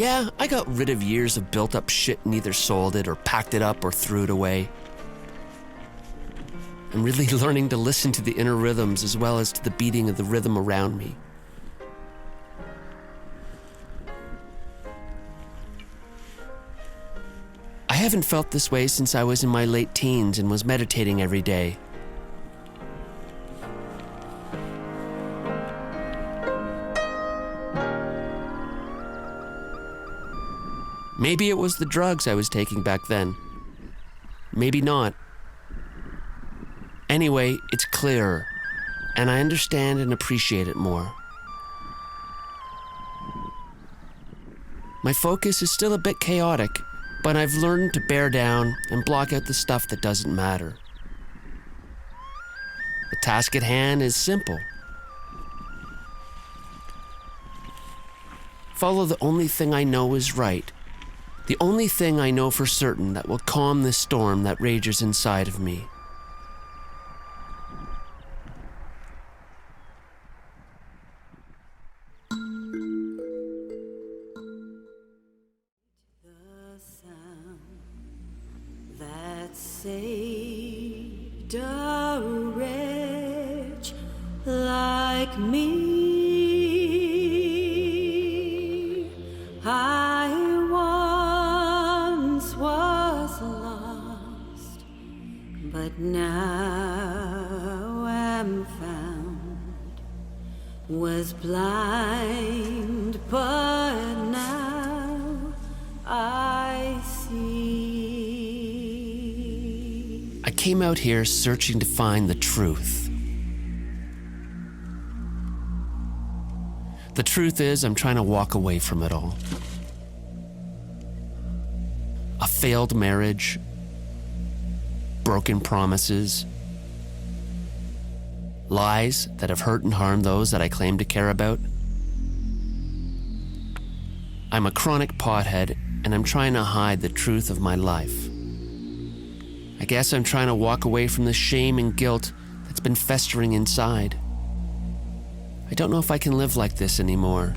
Yeah, I got rid of years of built-up shit and either sold it or packed it up or threw it away. I'm really learning to listen to the inner rhythms as well as to the beating of the rhythm around me. I haven't felt this way since I was in my late teens and was meditating every day. Maybe it was the drugs I was taking back then. Maybe not. Anyway, it's clearer, and I understand and appreciate it more. My focus is still a bit chaotic, but I've learned to bear down and block out the stuff that doesn't matter. The task at hand is simple. Follow the only thing I know is right. The only thing I know for certain that will calm this storm that rages inside of me. The sound that saved a wretch like me. I once was lost, but now am found. Was blind, but now I see. I came out here searching to find the truth. The truth is, I'm trying to walk away from it all. A failed marriage, broken promises, lies that have hurt and harmed those that I claim to care about. I'm a chronic pothead, and I'm trying to hide the truth of my life. I guess I'm trying to walk away from the shame and guilt that's been festering inside. I don't know if I can live like this anymore.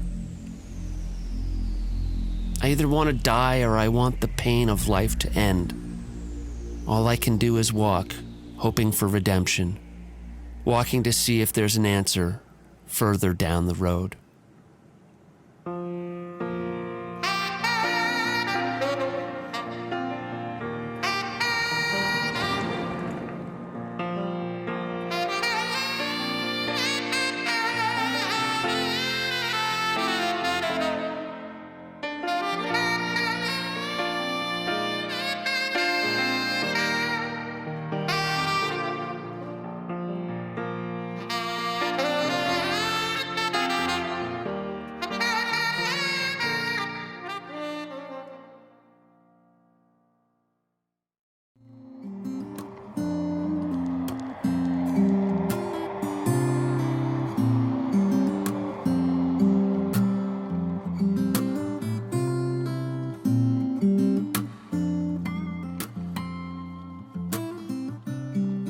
I either want to die or I want the pain of life to end. All I can do is walk, hoping for redemption. Walking to see if there's an answer further down the road.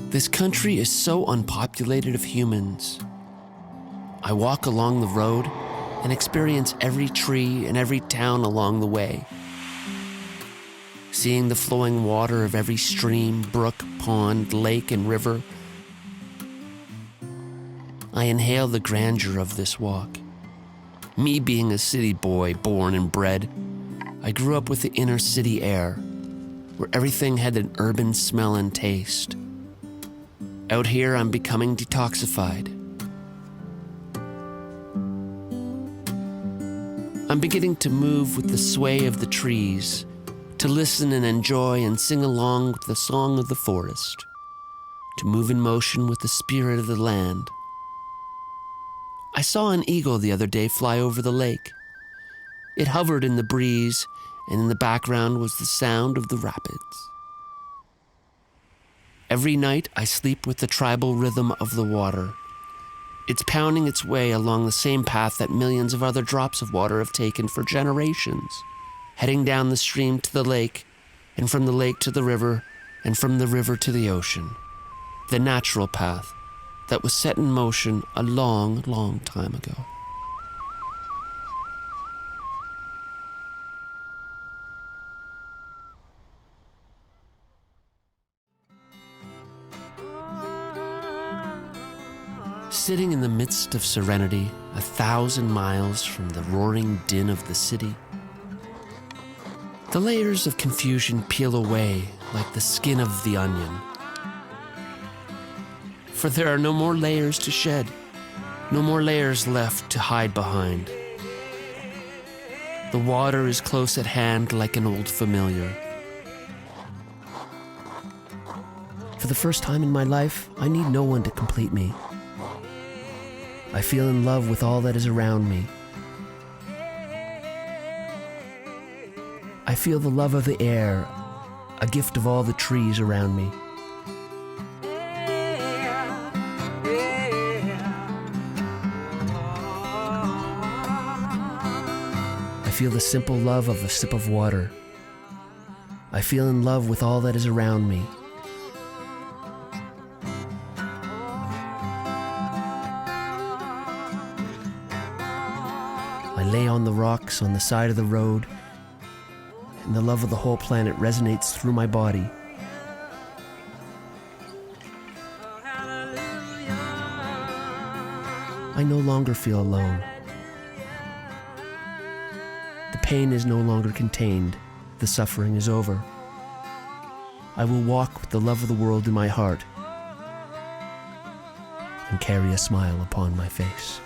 This country is so unpopulated of humans. I walk along the road and experience every tree and every town along the way. Seeing the flowing water of every stream, brook, pond, lake, and river, I inhale the grandeur of this walk. Me being a city boy born and bred, I grew up with the inner city air, where everything had an urban smell and taste. Out here, I'm becoming detoxified. I'm beginning to move with the sway of the trees, to listen and enjoy and sing along with the song of the forest, to move in motion with the spirit of the land. I saw an eagle the other day fly over the lake. It hovered in the breeze, and in the background was the sound of the rapids. Every night, I sleep with the tribal rhythm of the water. It's pounding its way along the same path that millions of other drops of water have taken for generations, heading down the stream to the lake, and from the lake to the river, and from the river to the ocean. The natural path that was set in motion a long, long time ago. Sitting in the midst of serenity, 1,000 miles from the roaring din of the city, the layers of confusion peel away like the skin of the onion. For there are no more layers to shed, no more layers left to hide behind. The water is close at hand like an old familiar. For the first time in my life, I need no one to complete me. I feel in love with all that is around me. I feel the love of the air, a gift of all the trees around me. I feel the simple love of a sip of water. I feel in love with all that is around me. I lay on the rocks on the side of the road, and the love of the whole planet resonates through my body. I no longer feel alone. The pain is no longer contained. The suffering is over. I will walk with the love of the world in my heart and carry a smile upon my face.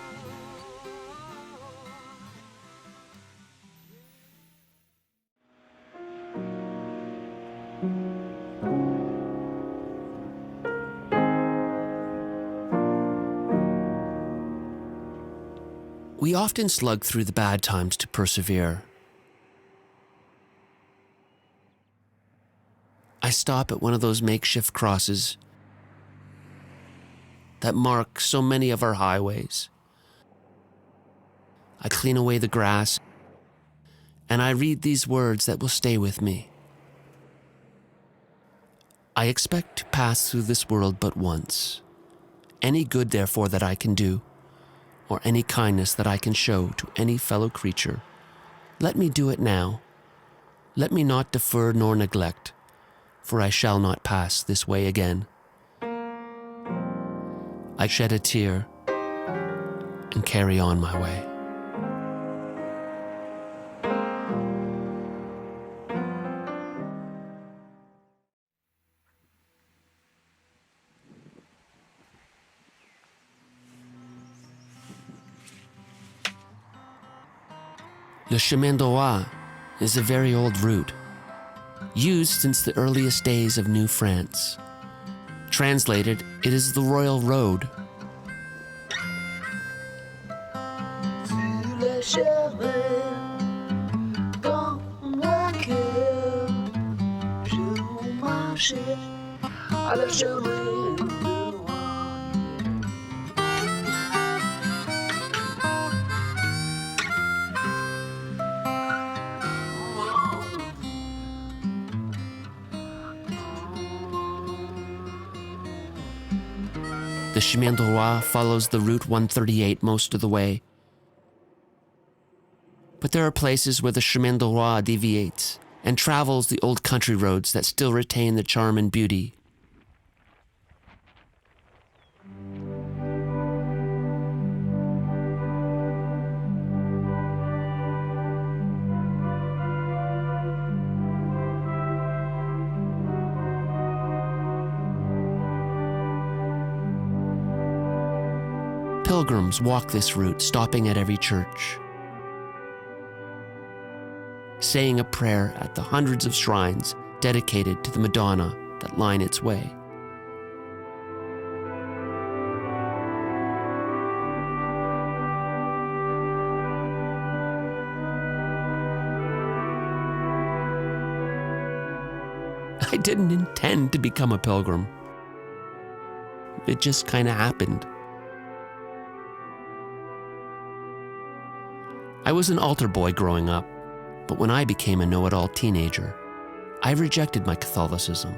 We often slug through the bad times to persevere. I stop at one of those makeshift crosses that mark so many of our highways. I clean away the grass, and I read these words that will stay with me. I expect to pass through this world but once. Any good, therefore, that I can do, or any kindness that I can show to any fellow creature, let me do it now. Let me not defer nor neglect, for I shall not pass this way again. I shed a tear and carry on my way. Le chemin d'Oesch is a very old route, used since the earliest days of New France. Translated, it is the Royal Road. The chemin d'Oesch follows the Route 138 most of the way. But there are places where the chemin d'Oesch deviates and travels the old country roads that still retain the charm and beauty. Pilgrims walk this route, stopping at every church, saying a prayer at the hundreds of shrines dedicated to the Madonna that line its way. I didn't intend to become a pilgrim. It just kind of happened. I was an altar boy growing up, but when I became a know-it-all teenager, I rejected my Catholicism.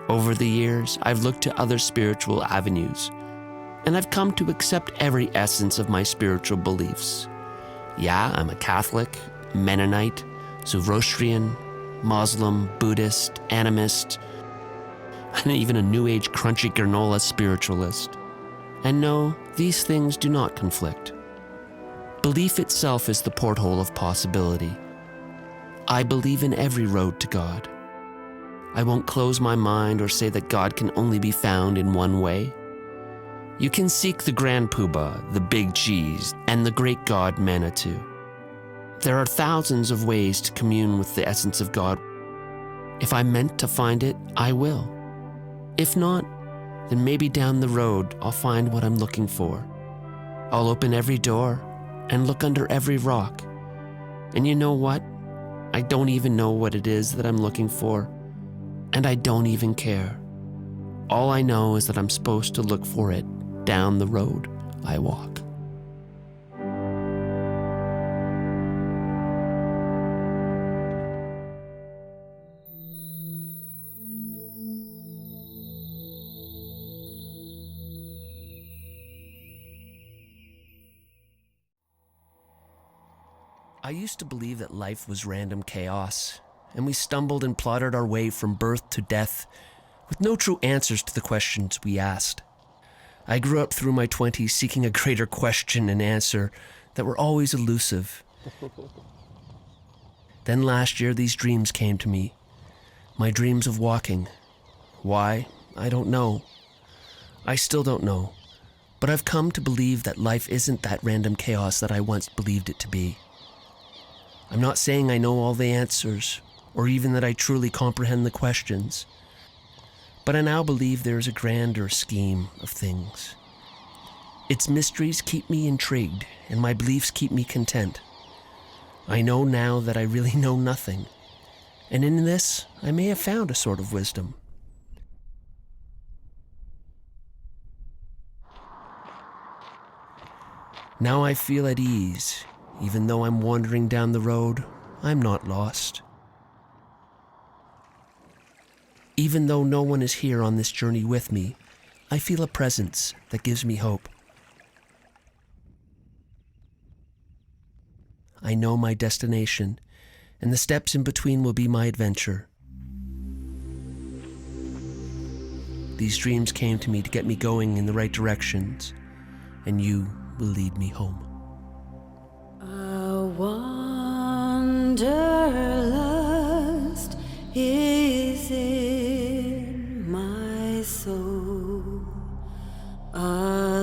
Over the years, I've looked to other spiritual avenues, and I've come to accept every essence of my spiritual beliefs. Yeah, I'm a Catholic, Mennonite, Zoroastrian, Muslim, Buddhist, animist, and even a New Age crunchy granola spiritualist. And no, these things do not conflict. Belief itself is the porthole of possibility. I believe in every road to God. I won't close my mind or say that God can only be found in one way. You can seek the Grand Poobah, the Big Cheese, and the great God Manitou. There are thousands of ways to commune with the essence of God. If I'm meant to find it, I will. If not, then maybe down the road I'll find what I'm looking for. I'll open every door and look under every rock. And you know what? I don't even know what it is that I'm looking for, and I don't even care. All I know is that I'm supposed to look for it down the road I walk. I used to believe that life was random chaos, and we stumbled and plotted our way from birth to death with no true answers to the questions we asked. I grew up through my 20s seeking a greater question and answer that were always elusive. Then last year, these dreams came to me. My dreams of walking. Why? I don't know. I still don't know. But I've come to believe that life isn't that random chaos that I once believed it to be. I'm not saying I know all the answers, or even that I truly comprehend the questions. But I now believe there is a grander scheme of things. Its mysteries keep me intrigued, and my beliefs keep me content. I know now that I really know nothing, and in this I may have found a sort of wisdom. Now I feel at ease. Even though I'm wandering down the road, I'm not lost. Even though no one is here on this journey with me, I feel a presence that gives me hope. I know my destination, and the steps in between will be my adventure. These dreams came to me to get me going in the right directions, and you will lead me home. Wanderlust is in my soul, a